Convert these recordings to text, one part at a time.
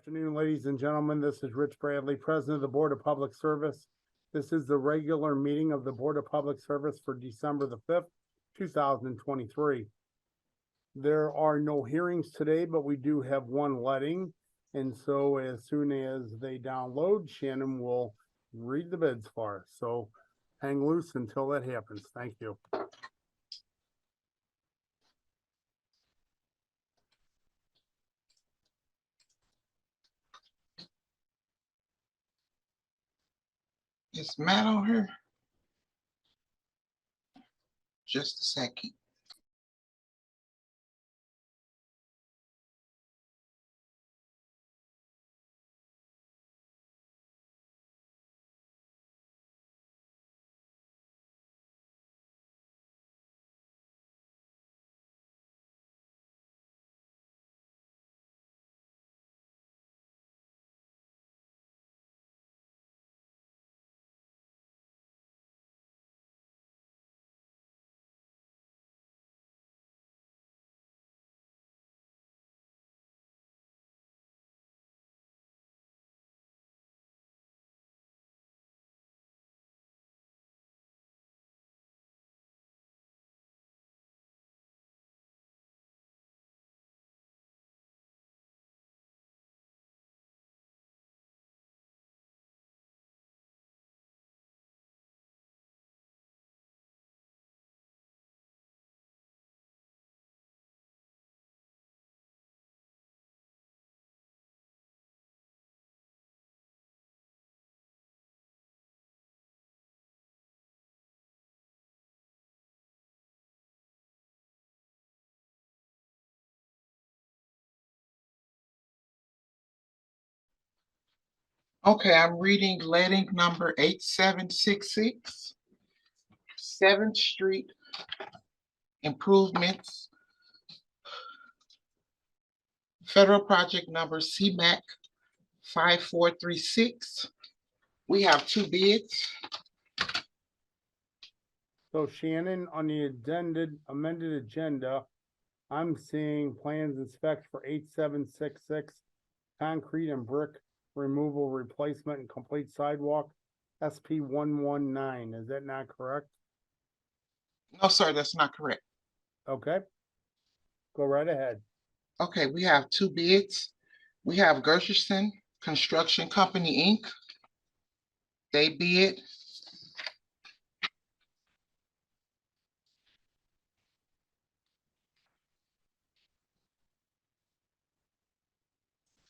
afternoon, ladies and gentlemen. This is Rich Bradley, President of the Board of Public Service. This is the regular meeting of the Board of Public Service for December the 5th, 2023. There are no hearings today, but we do have one letting. And so as soon as they download, Shannon will read the bids for us. So hang loose until that happens. Thank you. Is Matt on here? Just a second. Okay, I'm reading letting number 8766, 7th Street improvements. Federal project number CMAC 5436. We have two bids. So Shannon, on the amended agenda, I'm seeing plans and specs for 8766, concrete and brick removal, replacement and complete sidewalk, SP 119. Is that not correct? No, sir, that's not correct. Okay. Go right ahead. Okay, we have two bids. We have Gershenson Construction Company, Inc. They bid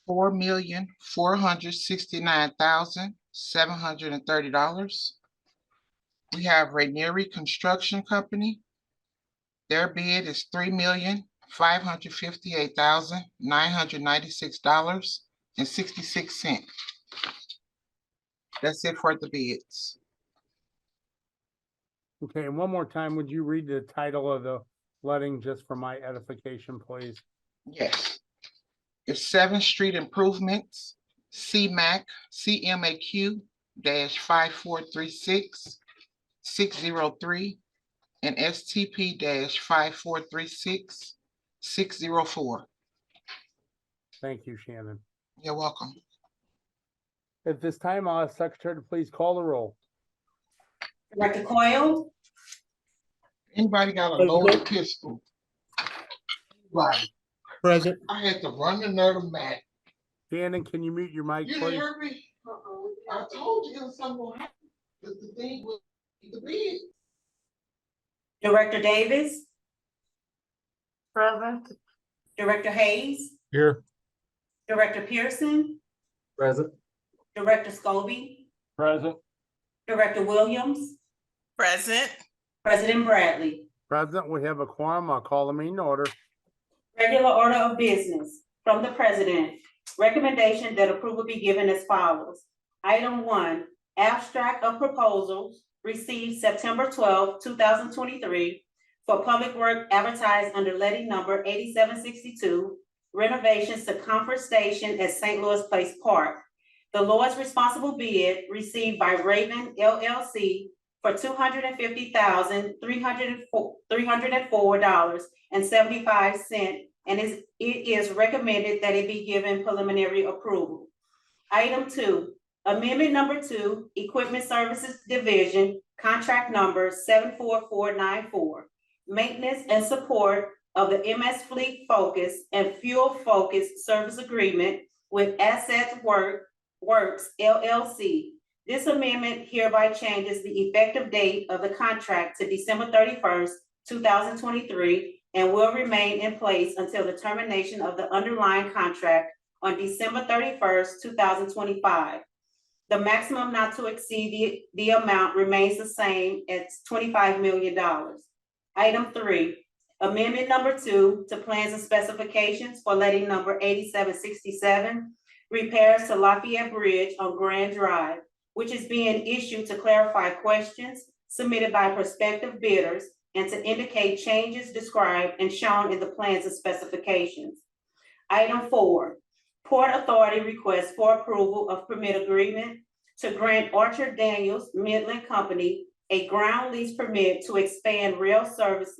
$4,469,730. We have Rainieri Construction Company. Their bid is $3,558,996.66. That's it for the bids. Okay, and one more time, would you read the title of the letting just for my edification, please? Yes. It's 7th Street Improvements, CMAQ -5436 603 and STP -5436 604. Thank you, Shannon. You're welcome. At this time, I'll ask Secretary to please call the roll. Director Coyle, Anybody got a loaded pistol? Right. Present. I had to run the nerve of Matt. Shannon, can you mute your mic, You please? didn't hear me? I told you it was something gonna happen. The thing with the bid. Director Davis, Present. Director Hayes, Here. Director Pearson, Present. Director Scobie, Present. Director Williams, Present. President Bradley. President, we have a quorum. I'll call the meeting to order. Regular order of business from the President. Recommendation that approval be given as follows. Item 1, abstract of proposals received September 12, 2023 for public work advertised under letting number 8762, renovations to Comfort Station at St. Louis Place Park. The lowest responsible bid received by Raven LLC for $250,304.75 it is recommended that it be given preliminary approval. Item 2, amendment number 2, Equipment Services Division, contract number 74494, maintenance and support of the MS Fleet Focus and Fuel Focus service agreement with Asset Works LLC. This amendment hereby changes the effective date of the contract to December 31st, 2023, and will remain in place until the termination of the underlying contract on December 31st, 2025. The maximum not to exceed the amount remains the same at $25 million. Item 3, amendment number 2 to plans and specifications for letting number 8767, repairs to Lafayette Bridge on Grand Drive, which is being issued to clarify questions submitted by prospective bidders and to indicate changes described and shown in the plans and specifications. Item 4, Port Authority requests for approval of permit agreement to grant Archer Daniels Midland Company a ground lease permit to expand rail service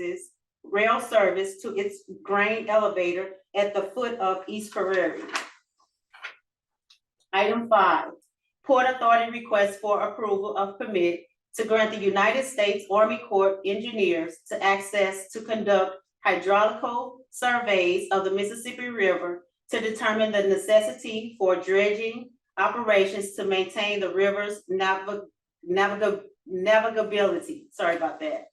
to its grain elevator at the foot of East Prairie. Item 5, Port Authority requests for approval of permit to grant the United States Army Corps engineers to access to conduct hydraulical surveys of the Mississippi River to determine the necessity for dredging operations to maintain the river's navigability. Sorry about that.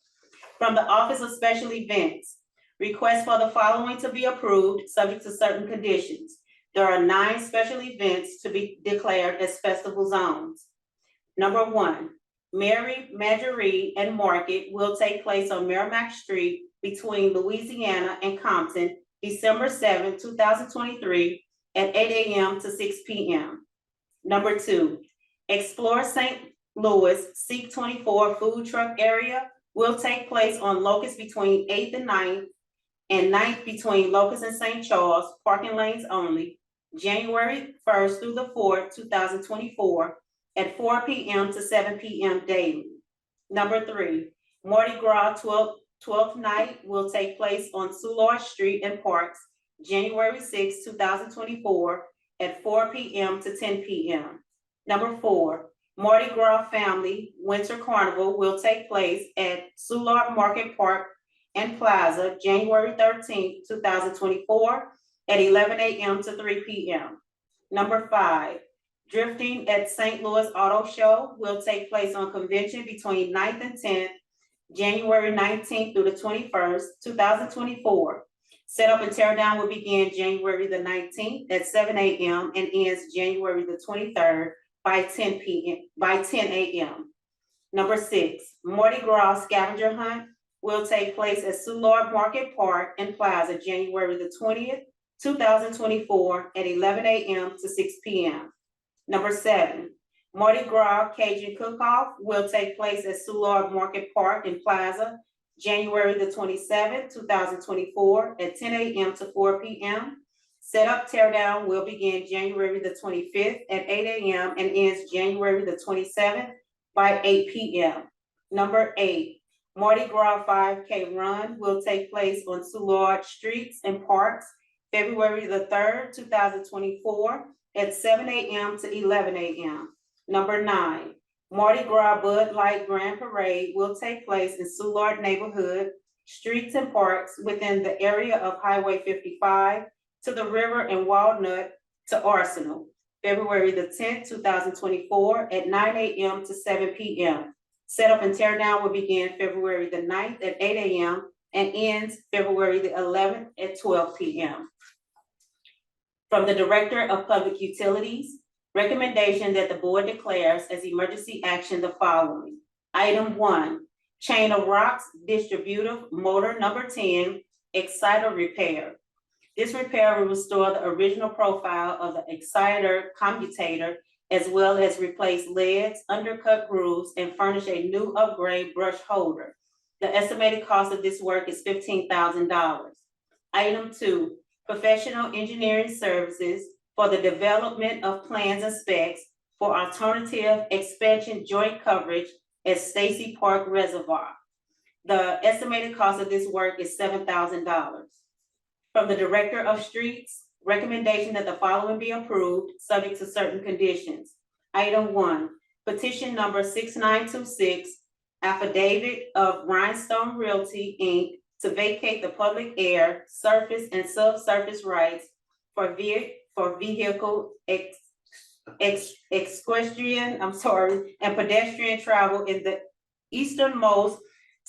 From the Office of Special Events, request for the following to be approved, subject to certain conditions. There are 9 special events to be declared as festival zones. Number 1, Mary, Marjorie, and Market will take place on Merrimack Street between Louisiana and Compton, December 7, 2023, at 8 a.m. to 6 p.m. Number 2, Explore St. Louis Seek 24 food truck area will take place on Locust between 8th and 9th, and 9th between Locust and St. Charles, parking lanes only, January 1st through the 4th, 2024, at 4 p.m. to 7 p.m. daily. Number 3, Mardi Gras 12th night will take place on Soulard Street and Parks, January 6, 2024, at 4 p.m. to 10 p.m. Number 4, Mardi Gras Family Winter Carnival will take place at Soulard Market Park and Plaza, January 13, 2024, at 11 a.m. to 3 p.m. Number 5, Drifting at St. Louis Auto Show will take place on Convention between 9th and 10th, January 19th through the 21st, 2024. Setup and teardown will begin January the 19th at 7 a.m. and ends January the 23rd by 10 a.m. Number 6, Mardi Gras Scavenger Hunt will take place at Soulard Market Park and Plaza, January the 20th, 2024, at 11 a.m. to 6 p.m. Number 7, Mardi Gras Cajun Cook-Off will take place at Soulard Market Park and Plaza, January the 27th, 2024, at 10 a.m. to 4 p.m. Setup teardown will begin January the 25th at 8 a.m. and ends January the 27th by 8 p.m. Number 8, Mardi Gras 5K Run will take place on Soulard Streets and Parks, February the 3rd, 2024, at 7 a.m. to 11 a.m. Number 9, Mardi Gras Bud Light Grand Parade will take place in Soulard neighborhood, streets and parks within the area of Highway 55 to the river and Walnut to Arsenal, February the 10th, 2024, at 9 a.m. to 7 p.m. Setup and teardown will begin February the 9th at 8 a.m. and ends February the 11th at 12 p.m. From the Director of Public Utilities, recommendation that the board declares as emergency action the following. Item 1, Chain of Rocks Distributive Motor Number 10, Exciter Repair. This repair will restore the original profile of the exciter commutator, as well as replace leads, undercut grooves, and furnish a new upgrade brush holder. The estimated cost of this work is $15,000. Item 2, Professional Engineering Services for the development of plans and specs for alternative expansion joint coverage at Stacy Park Reservoir. The estimated cost of this work is $7,000. From the Director of Streets, recommendation that the following be approved, subject to certain conditions. Item 1, petition number 6926, affidavit of Rhinestone Realty, Inc. to vacate the public air, surface, and subsurface rights for vehicle equestrian, and pedestrian travel in the easternmost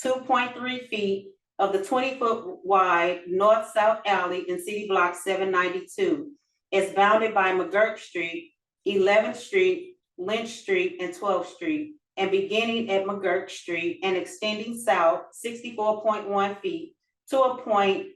2.3 feet of the 20-foot wide north-south alley in City Block 792. It's bounded by McGurk Street, 11th Street, Lynch Street, and 12th Street, and beginning at McGurk Street and extending south 64.1 feet to a point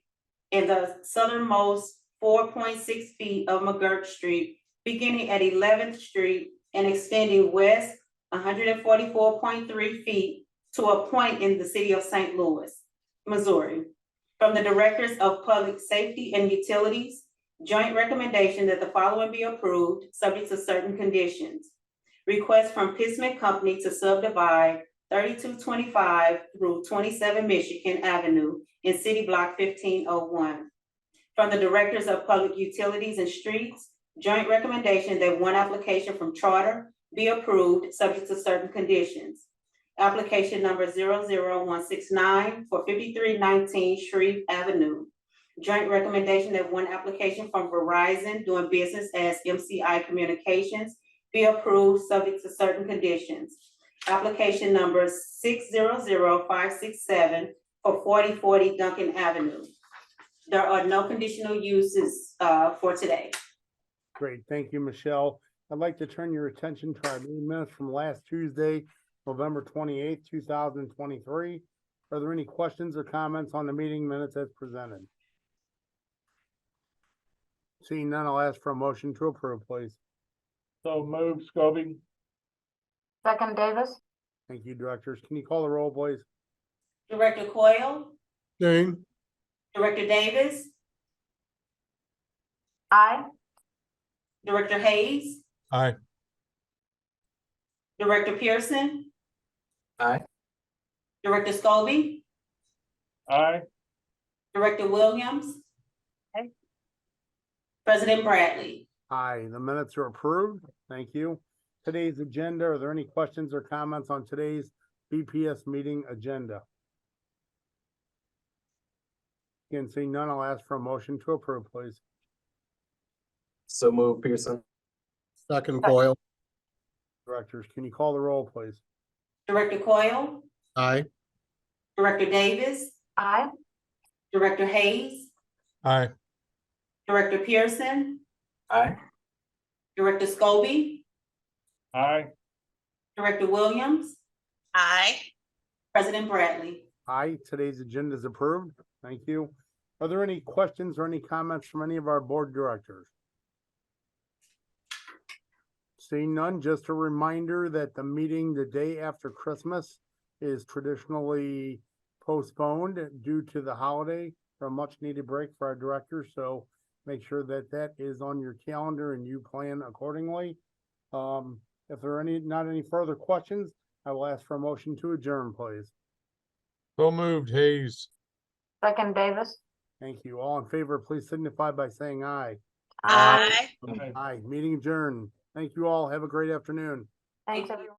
in the southernmost 4.6 feet of McGurk Street, beginning at 11th Street and extending west 144.3 feet to a point in the city of St. Louis, Missouri. From the Directors of Public Safety and Utilities, joint recommendation that the following be approved, subject to certain conditions. Request from Pisman Company to subdivide 3225 through 27 Michigan Avenue in City Block 1501. From the Directors of Public Utilities and Streets, joint recommendation that one application from Charter be approved, subject to certain conditions. Application number 00169 for 5319 Shreve Avenue. Joint recommendation that one application from Verizon doing business as MCI Communications be approved, subject to certain conditions. Application number 600567 for 4040 Duncan Avenue. There are no conditional uses for today. Great, thank you, Michelle. I'd like to turn your attention to our meeting minutes from last Tuesday, November 28th, 2023. Are there any questions or comments on the meeting minutes as presented? Seeing none, I'll ask for a motion to approve, please. So moved, Scobie. Second Davis. Thank you, Directors. Can you call the roll, please? Director Coyle, Dane. Director Davis, Aye. Director Hayes, Aye. Director Pearson, Aye. Director Scobie, Aye. Director Williams. Aye. President Bradley. Aye, the minutes are approved. Thank you. Today's agenda, are there any questions or comments on today's BPS meeting agenda? Again, seeing none, I'll ask for a motion to approve, please. So move Pearson. Second Coyle. Directors, can you call the roll, please? Director Coyle, Aye. Director Davis, Aye. Director Hayes, Aye. Director Pearson, Aye. Director Scobie, Aye. Director Williams, Aye. President Bradley. Aye, today's agenda is approved. Thank you. Are there any questions or any comments from any of our board directors? Seeing none, just a reminder that the meeting the day after Christmas is traditionally postponed due to the holiday for a much needed break for our directors. So make sure that that is on your calendar and you plan accordingly. If there are not any further questions, I will ask for a motion to adjourn, please. So moved, Hayes. Second Davis. Thank you. All in favor, please signify by saying aye. Aye. Aye, meeting adjourned. Thank you all. Have a great afternoon. Thanks, everyone.